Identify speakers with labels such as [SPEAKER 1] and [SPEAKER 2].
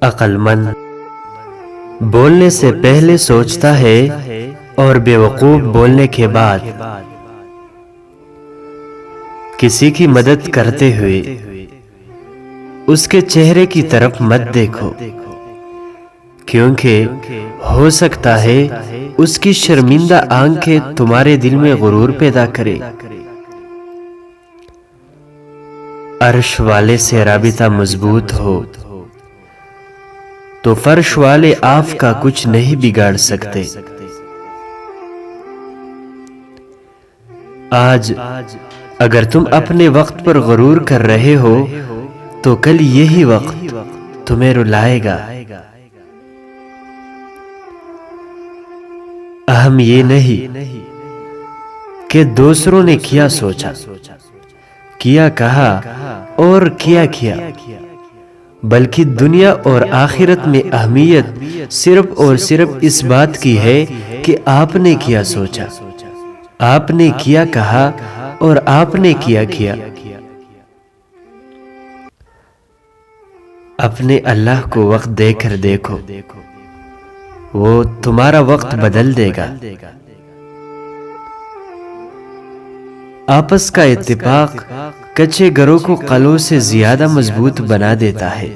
[SPEAKER 1] عقل مند بولنے سے پہلے سوچتا ہے اور بے وقوف بولنے کے بعد کسی کی مدد کرتے ہوئے اس کے چہرے کی طرف مت دیکھو، کیونکہ ہو سکتا ہے اس کی شرمندہ آنکھیں تمہارے دل میں غرور پیدا کرے۔ عرش والے سے رابطہ مضبوط ہو تو فرش والے آپ کا کچھ نہیں بگاڑ سکتے۔ آج اگر تم اپنے وقت پر غرور کر رہے ہو تو کل یہی وقت تمہیں رلائے گا۔ اہم یہ نہیں کہ دوسروں نے کیا سوچا، کیا کہا اور کیا بلکہ دنیا اور آخرت میں اہمیت صرف اور صرف اس بات کی ہے کہ آپ نے کیا سوچا، آپ نے کیا کہا اور آپ نے کیا۔ اپنے اللہ کو وقت دے کر دیکھو، وہ تمہارا وقت بدل دے گا۔ آپس کا اتفاق کچے گھروں کو قلعوں سے زیادہ مضبوط بنا دیتا ہے۔